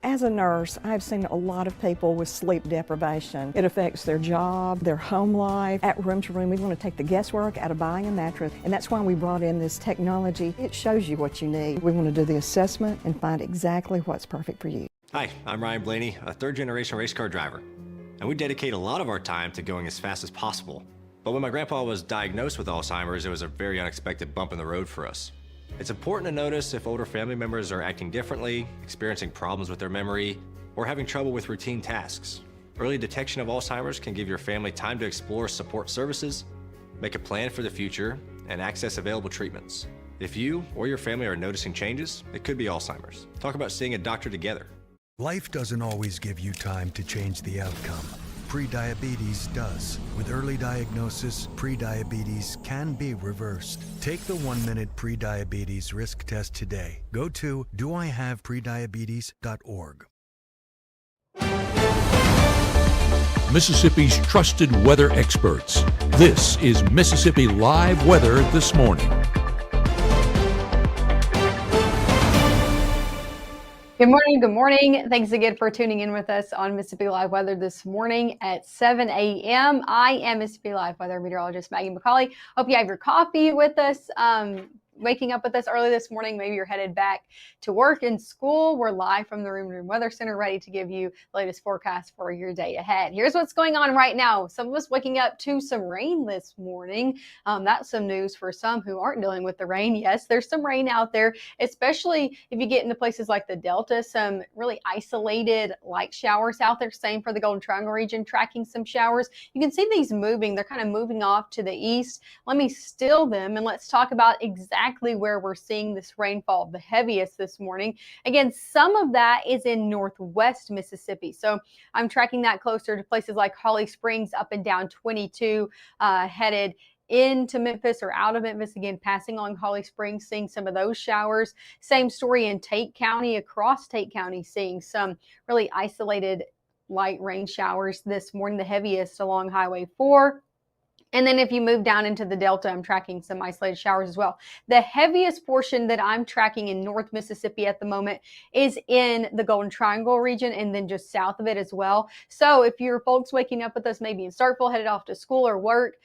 As a nurse, I've seen a lot of people with sleep deprivation. It affects their job, their home life. At Room to Room, we want to take the guesswork out of buying a mattress, and that's why we brought in this technology. It shows you what you need. We want to do the assessment and find exactly what's perfect for you. Hi, I'm Ryan Blaney, a third-generation race car driver, and we dedicate a lot of our time to going as fast as possible. But when my grandpa was diagnosed with Alzheimer's, it was a very unexpected bump in the road for us. It's important to notice if older family members are acting differently, experiencing problems with their memory, or having trouble with routine tasks. Early detection of Alzheimer's can give your family time to explore support services, make a plan for the future, and access available treatments. If you or your family are noticing changes, it could be Alzheimer's. Talk about seeing a doctor together. Life doesn't always give you time to change the outcome. Prediabetes does. With early diagnosis, prediabetes can be reversed. Take the 1-minute prediabetes risk test today. Go to doihaveprediabetes.org. Mississippi's trusted weather experts. This is Mississippi Live Weather This Morning. Good morning. Good morning. Thanks again for tuning in with us on Mississippi Live Weather this morning at 7 a.m. I am Mississippi Live Weather meteorologist Maggie McCauley. Hope you have your coffee with us. Waking up with us early this morning. Maybe you're headed back to work and school. We're live from the Room to Room Weather Center, ready to give you the latest forecast for your day ahead. Here's what's going on right now. Some of us waking up to some rain this morning. That's some news for some who aren't dealing with the rain. Yes, there's some rain out there, especially if you get into places like the Delta, some really isolated light showers out there. Same for the Golden Triangle region, tracking some showers. You can see these moving. They're kind of moving off to the east. Let me still them and let's talk about exactly where we're seeing this rainfall, the heaviest this morning. Again, some of that is in northwest Mississippi. So I'm tracking that closer to places like Holly Springs up and down 22, headed into Memphis or out of Memphis, again, passing on Holly Springs, seeing some of those showers. Same story in Tate County, across Tate County, seeing some really isolated light rain showers this morning, the heaviest along Highway 4. And then if you move down into the Delta, I'm tracking some isolated showers as well. The heaviest portion that I'm tracking in North Mississippi at the moment is in the Golden Triangle region and then just south of it as well. So if you're folks waking up with us, maybe in Starkville, headed off to school or work,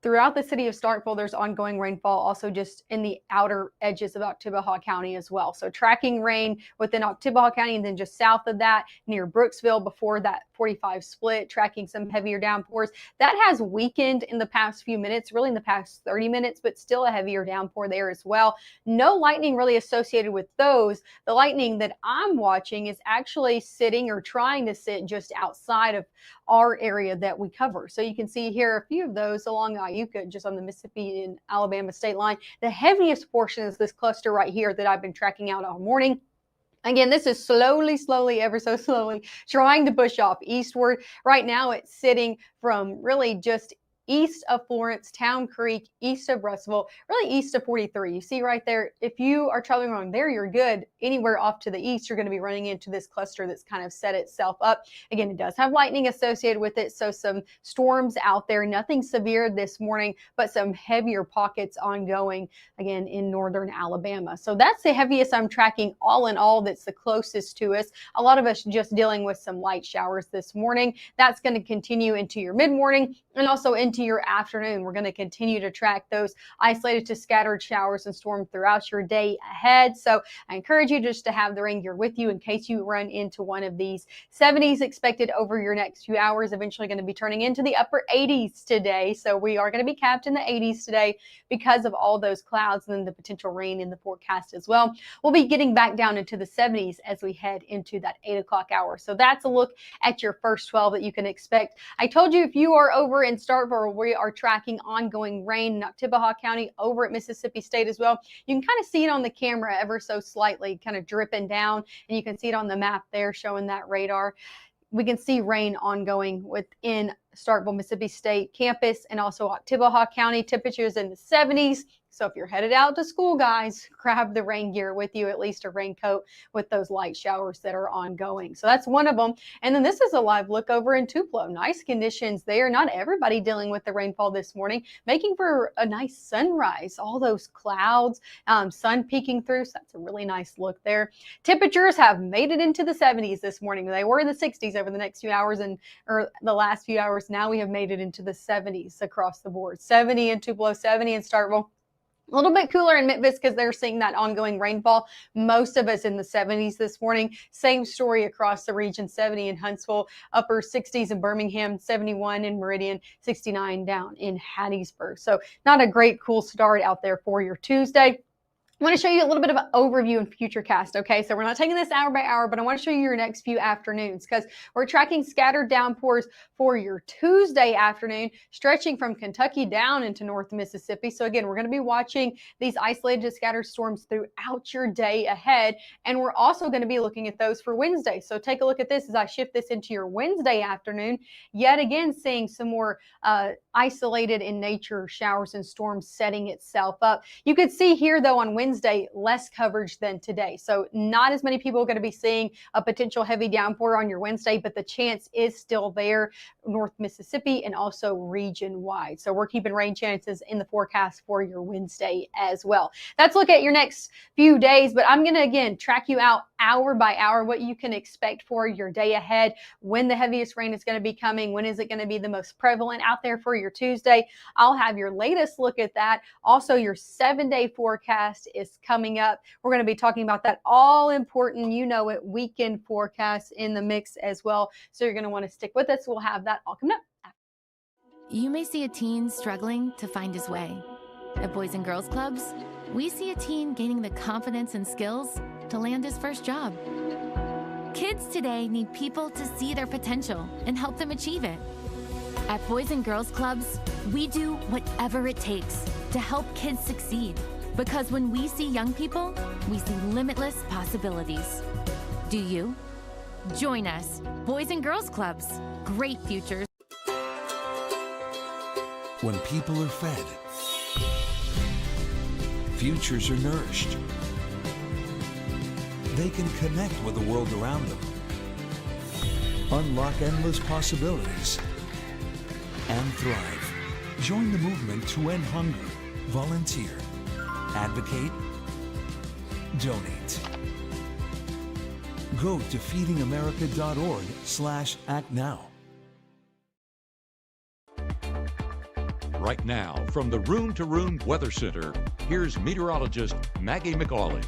throughout the city of Starkville, there's ongoing rainfall, also just in the outer edges of Oktibbeha County as well. So tracking rain within Oktibbeha County and then just south of that near Brooksville before that 45 split, tracking some heavier downpours. That has weakened in the past few minutes, really in the past 30 minutes, but still a heavier downpour there as well. No lightning really associated with those. The lightning that I'm watching is actually sitting or trying to sit just outside of our area that we cover. So you can see here a few of those along Iuka, just on the Mississippi and Alabama state line. The heaviest portion is this cluster right here that I've been tracking out all morning. Again, this is slowly, ever so slowly, trying to push off eastward. Right now, it's sitting from really just east of Florence, Town Creek, east of Russellville, really east of 43. You see right there, if you are traveling along there, you're good. Anywhere off to the east, you're going to be running into this cluster that's kind of set itself up. Again, it does have lightning associated with it, so some storms out there. Nothing severe this morning, but some heavier pockets ongoing, again, in northern Alabama. So that's the heaviest I'm tracking all in all that's the closest to us. A lot of us just dealing with some light showers this morning. That's going to continue into your mid-morning and also into your afternoon. We're going to continue to track those isolated to scattered showers and storms throughout your day ahead. So I encourage you just to have the rain gear with you in case you run into one of these. 70s expected over your next few hours, eventually going to be turning into the upper 80s today. So we are going to be capped in the 80s today because of all those clouds and then the potential rain in the forecast as well. We'll be getting back down into the 70s as we head into that 8 o'clock hour. So that's a look at your first 12 that you can expect. I told you if you are over in Starkville, we are tracking ongoing rain in Oktibbeha County over at Mississippi State as well. You can kind of see it on the camera ever so slightly, kind of dripping down, and you can see it on the map there showing that radar. We can see rain ongoing within Starkville, Mississippi State campus and also Oktibbeha County. Temperatures in the 70s. So if you're headed out to school, guys, grab the rain gear with you, at least a raincoat with those light showers that are ongoing. So that's one of them. And then this is a live look over in Tupelo. Nice conditions there. Not everybody dealing with the rainfall this morning, making for a nice sunrise. All those clouds, sun peeking through. So that's a really nice look there. Temperatures have made it into the 70s this morning. They were in the 60s over the next few hours or the last few hours. Now we have made it into the 70s across the board. 70 in Tupelo, 70 in Starkville. A little bit cooler in Memphis because they're seeing that ongoing rainfall. Most of us in the 70s this morning. Same story across the region. 70 in Huntsville, upper 60s in Birmingham, 71 in Meridian, 69 down in Hattiesburg. So not a great cool start out there for your Tuesday. I want to show you a little bit of an overview and futurecast, okay? So we're not taking this hour by hour, but I want to show you your next few afternoons because we're tracking scattered downpours for your Tuesday afternoon, stretching from Kentucky down into North Mississippi. So again, we're going to be watching these isolated scattered storms throughout your day ahead, and we're also going to be looking at those for Wednesday. So take a look at this as I shift this into your Wednesday afternoon, yet again seeing some more isolated in nature showers and storms setting itself up. You could see here though on Wednesday, less coverage than today. So not as many people are going to be seeing a potential heavy downpour on your Wednesday, but the chance is still there, North Mississippi and also region wide. So we're keeping rain chances in the forecast for your Wednesday as well. Let's look at your next few days, but I'm going to again track you out hour by hour what you can expect for your day ahead, when the heaviest rain is going to be coming, when is it going to be the most prevalent out there for your Tuesday. I'll have your latest look at that. Also, your 7-day forecast is coming up. We're going to be talking about that all important, you know it, weekend forecast in the mix as well. So you're going to want to stick with us. We'll have that all coming up. You may see a teen struggling to find his way. At Boys and Girls Clubs, we see a teen gaining the confidence and skills to land his first job. Kids today need people to see their potential and help them achieve it. At Boys and Girls Clubs, we do whatever it takes to help kids succeed. Because when we see young people, we see limitless possibilities. Do you? Join us, Boys and Girls Clubs. Great futures. When people are fed, futures are nourished. They can connect with the world around them, unlock endless possibilities, and thrive. Join the movement to end hunger. Volunteer. Advocate. Donate. Go to feedingamerica.org/actnow. Right now, from the Room to Room Weather Center, here's meteorologist Maggie McCauley.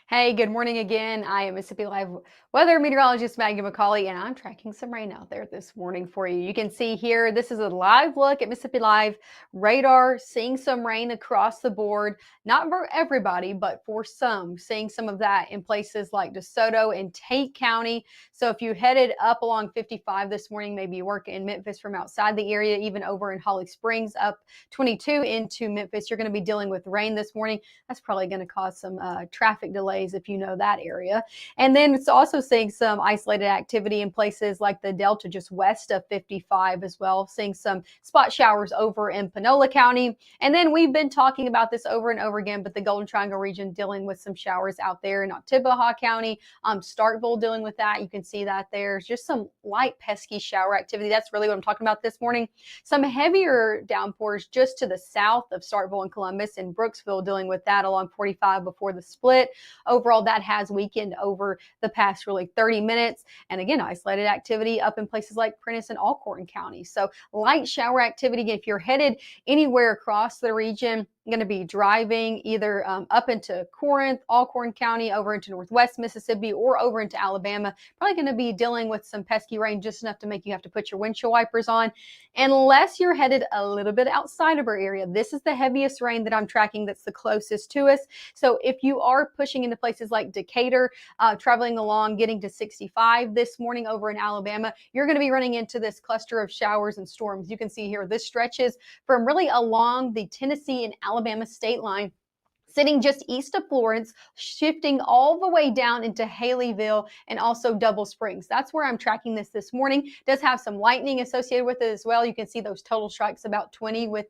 Hey, good morning again. I am Mississippi Live weather meteorologist Maggie McCauley, and I'm tracking some rain out there this morning for you. You can see here, this is a live look at Mississippi Live radar, seeing some rain across the board. Not for everybody, but for some, seeing some of that in places like DeSoto and Tate County. So if you headed up along 55 this morning, maybe you work in Memphis from outside the area, even over in Holly Springs up 22 into Memphis, you're going to be dealing with rain this morning. That's probably going to cause some traffic delays if you know that area. And then it's also seeing some isolated activity in places like the Delta just west of 55 as well, seeing some spot showers over in Panola County. And then we've been talking about this over and over again, but the Golden Triangle region dealing with some showers out there in Oktibbeha County, Starkville dealing with that. You can see that there's just some light pesky shower activity. That's really what I'm talking about this morning. Some heavier downpours just to the south of Starkville and Columbus and Brooksville dealing with that along 45 before the split. Overall, that has weakened over the past really 30 minutes. And again, isolated activity up in places like Prentiss and Alcorn County. So light shower activity. If you're headed anywhere across the region, going to be driving either up into Corinth, Alcorn County, over into Northwest Mississippi, or over into Alabama. Probably going to be dealing with some pesky rain, just enough to make you have to put your windshield wipers on. Unless you're headed a little bit outside of our area, this is the heaviest rain that I'm tracking that's the closest to us. So if you are pushing into places like Decatur, traveling along, getting to 65 this morning over in Alabama, you're going to be running into this cluster of showers and storms. You can see here, this stretches from really along the Tennessee and Alabama state line. sitting just east of Florence, shifting all the way down into Haleyville and also Double Springs. That's where I'm tracking this morning. It does have some lightning associated with it as well. You can see those total strikes about 20 with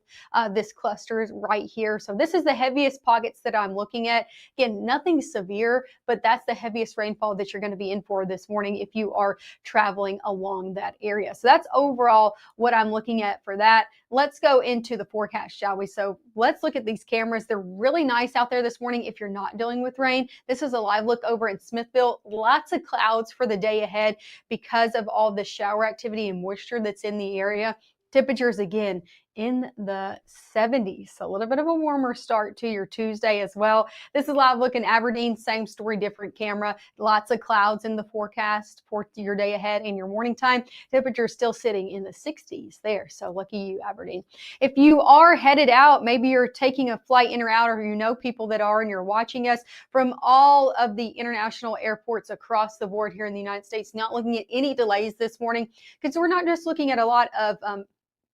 this cluster right here. So this is the heaviest pockets that I'm looking at. Again, nothing severe, but that's the heaviest rainfall that you're going to be in for this morning if you are traveling along that area. So that's overall what I'm looking at for that. Let's go into the forecast, shall we? So let's look at these cameras. They're really nice out there this morning if you're not dealing with rain. This is a live look over in Smithville. Lots of clouds for the day ahead because of all the shower activity and moisture that's in the area. Temperatures again in the 70s. So a little bit of a warmer start to your Tuesday as well. This is live look in Aberdeen. Same story, different camera. Lots of clouds in the forecast for your day ahead and your morning time. Temperatures still sitting in the 60s there. So lucky you, Aberdeen. If you are headed out, maybe you're taking a flight in or out, or you know people that are and you're watching us from all of the international airports across the board here in the United States, not looking at any delays this morning, because we're not just looking at a lot of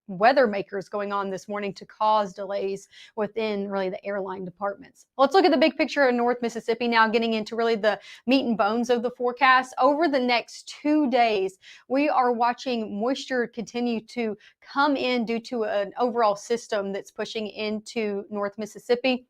weather makers going on this morning to cause delays within really the airline departments. Let's look at the big picture of North Mississippi now, getting into really the meat and bones of the forecast. Over the next 2 days, we are watching moisture continue to come in due to an overall system that's pushing into North Mississippi.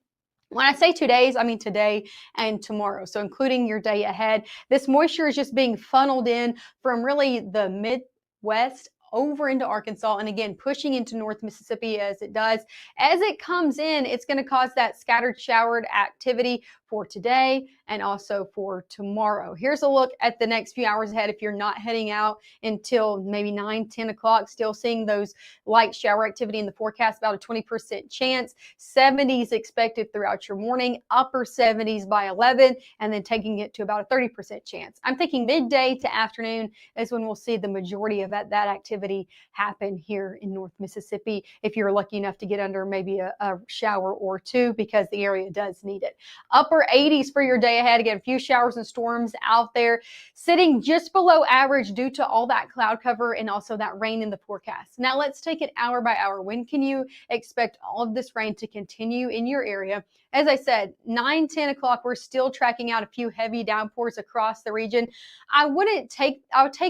When I say 2 days, I mean today and tomorrow. So including your day ahead, this moisture is just being funneled in from really the Midwest over into Arkansas, and again pushing into North Mississippi as it does. As it comes in, it's going to cause that scattered showered activity for today and also for tomorrow. Here's a look at the next few hours ahead. If you're not heading out until maybe 9-10 o'clock, still seeing those light shower activity in the forecast, about a 20% chance. 70s expected throughout your morning, upper 70s by 11, and then taking it to about a 30% chance. I'm thinking midday to afternoon is when we'll see the majority of that activity happen here in North Mississippi, if you're lucky enough to get under maybe a shower or two, because the area does need it. Upper 80s for your day ahead. Again, a few showers and storms out there, sitting just below average due to all that cloud cover and also that rain in the forecast. Now let's take it hour by hour. When can you expect all of this rain to continue in your area? As I said, 9-10 o'clock, we're still tracking out a few heavy downpours across the region. I would take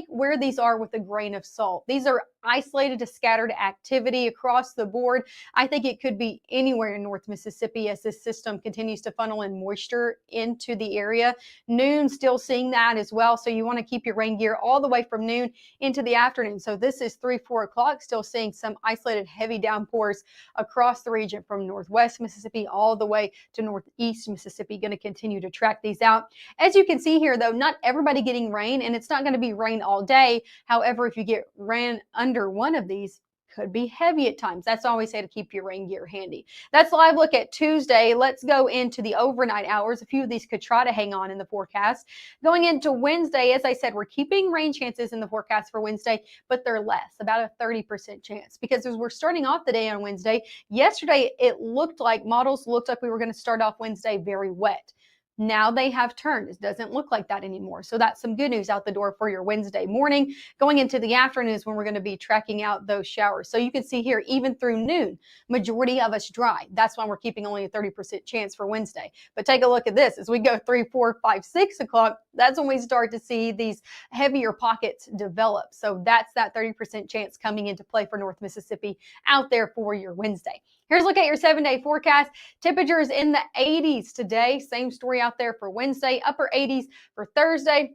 where these are with a grain of salt. These are isolated to scattered activity across the board. I think it could be anywhere in North Mississippi as this system continues to funnel in moisture into the area. Noon, still seeing that as well. So you want to keep your rain gear all the way from noon into the afternoon. So this is 3-4 o'clock, still seeing some isolated heavy downpours across the region from northwest Mississippi all the way to northeast Mississippi. Going to continue to track these out. As you can see here, though, not everybody getting rain, and it's not going to be rain all day. However, if you get rain under one of these, could be heavy at times. That's why we say to keep your rain gear handy. That's live look at Tuesday. Let's go into the overnight hours. A few of these could try to hang on in the forecast. Going into Wednesday, as I said, we're keeping rain chances in the forecast for Wednesday, but they're less, about a 30% chance, because as we're starting off the day on Wednesday, yesterday models looked like we were going to start off Wednesday very wet. Now they have turned. It doesn't look like that anymore. So that's some good news out the door for your Wednesday morning. Going into the afternoon is when we're going to be tracking out those showers. So you can see here, even through noon, majority of us dry. That's why we're keeping only a 30% chance for Wednesday. But take a look at this. As we go 3, 4, 5, 6 o'clock, that's when we start to see these heavier pockets develop. So that's that 30% chance coming into play for North Mississippi out there for your Wednesday. Here's a look at your 7-day forecast. Temperatures in the 80s today. Same story out there for Wednesday. Upper 80s for Thursday.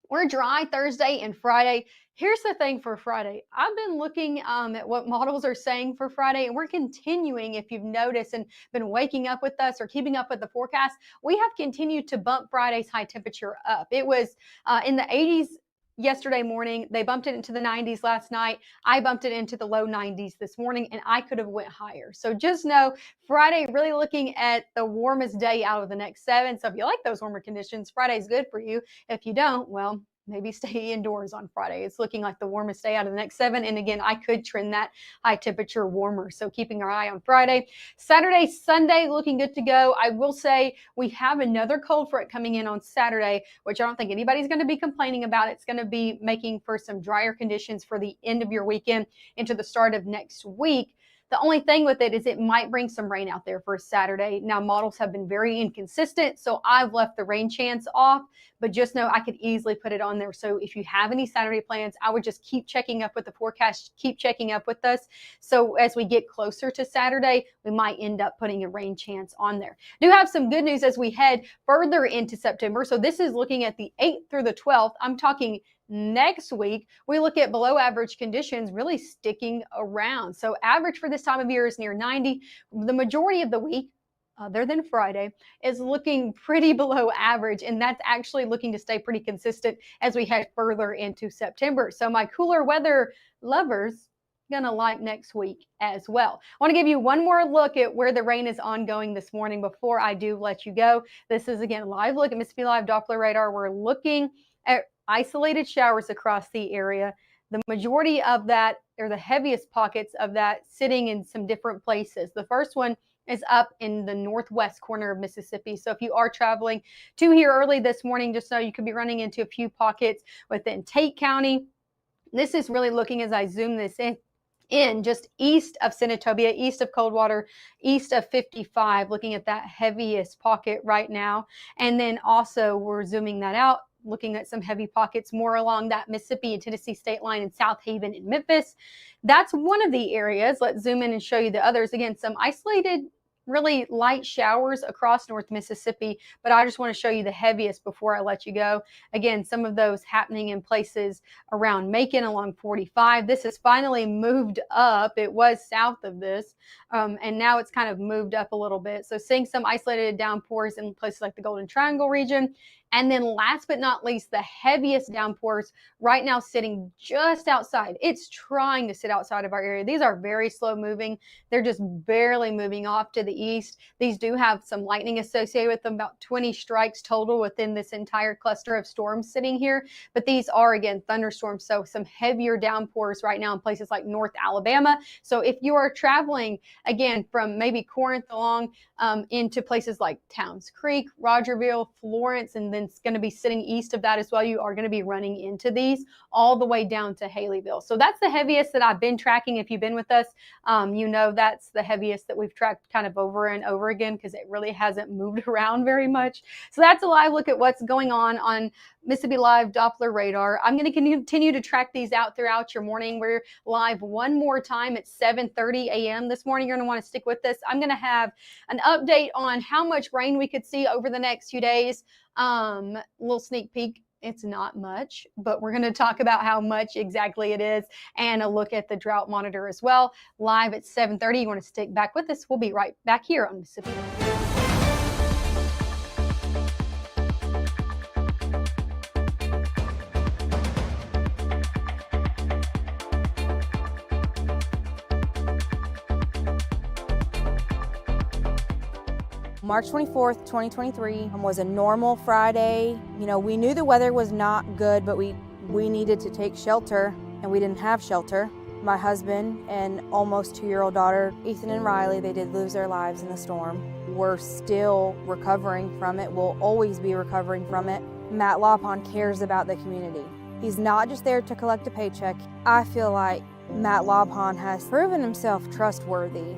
We're dry Thursday and Friday. Here's the thing for Friday. I've been looking at what models are saying for Friday, and we're continuing, if you've noticed and been waking up with us or keeping up with the forecast, we have continued to bump Friday's high temperature up. It was in the 80s yesterday morning. They bumped it into the 90s last night. I bumped it into the low 90s this morning, and I could have went higher. So just know Friday, really looking at the warmest day out of the next 7. So if you like those warmer conditions, Friday's good for you. If you don't, well, maybe stay indoors on Friday. It's looking like the warmest day out of the next 7. And again, I could trend that high temperature warmer. So keeping our eye on Friday. Saturday, Sunday, looking good to go. I will say we have another cold front coming in on Saturday, which I don't think anybody's going to be complaining about. It's going to be making for some drier conditions for the end of your weekend into the start of next week. The only thing with it is it might bring some rain out there for Saturday. Now, models have been very inconsistent, so I've left the rain chance off, but just know I could easily put it on there. So if you have any Saturday plans, I would just keep checking up with the forecast, keep checking up with us. So as we get closer to Saturday, we might end up putting a rain chance on there. Do have some good news as we head further into September. So this is looking at the 8th through the 12th. I'm talking next week. We look at below average conditions really sticking around. So average for this time of year is near 90. The majority of the week, other than Friday, is looking pretty below average, and that's actually looking to stay pretty consistent as we head further into September. So my cooler weather lovers gonna like next week as well. I want to give you one more look at where the rain is ongoing this morning before I do let you go. This is again live look at Mississippi Live Doppler radar. We're looking at isolated showers across the area. The majority of that, or the heaviest pockets of that, sitting in some different places. The first one is up in the northwest corner of Mississippi. So if you are traveling to here early this morning, just know you could be running into a few pockets within Tate County. This is really looking, as I zoom this in just east of Senatobia, east of Coldwater, east of 55, looking at that heaviest pocket right now. And then also we're zooming that out, looking at some heavy pockets more along that Mississippi and Tennessee state line in South Haven and Memphis. That's one of the areas. Let's zoom in and show you the others. Again, some isolated, really light showers across North Mississippi, but I just want to show you the heaviest before I let you go. Again, some of those happening in places around Macon along 45. This has finally moved up. It was south of this, and now it's kind of moved up a little bit. So seeing some isolated downpours in places like the Golden Triangle region. And then last but not least, the heaviest downpours right now sitting just outside. It's trying to sit outside of our area. These are very slow moving. They're just barely moving off to the east. These do have some lightning associated with them, about 20 strikes total within this entire cluster of storms sitting here. But these are, again, thunderstorms. So some heavier downpours right now in places like North Alabama. So if you are traveling, again, from maybe Corinth along into places like Towns Creek, Rogerville, Florence, and then it's going to be sitting east of that as well, you are going to be running into these all the way down to Haleyville. So that's the heaviest that I've been tracking. If you've been with us, you know that's the heaviest that we've tracked kind of over and over again because it really hasn't moved around very much. So that's a live look at what's going on Mississippi Live Doppler radar. I'm going to continue to track these out throughout your morning. We're live one more time at 7:30 a.m. this morning. You're going to want to stick with us. I'm going to have an update on how much rain we could see over the next few days. Little sneak peek. It's not much, but we're going to talk about how much exactly it is and a look at the drought monitor as well. Live at 7:30. You want to stick back with us? We'll be right back here on Mississippi. March 24th, 2023 was a normal Friday. You know, we knew the weather was not good, but we needed to take shelter, and we didn't have shelter. My husband and almost 2-year-old daughter, Ethan and Riley, they did lose their lives in the storm. We're still recovering from it. We'll always be recovering from it. Matt Lawpon cares about the community. He's not just there to collect a paycheck. I feel like Matt Lawpon has proven himself trustworthy.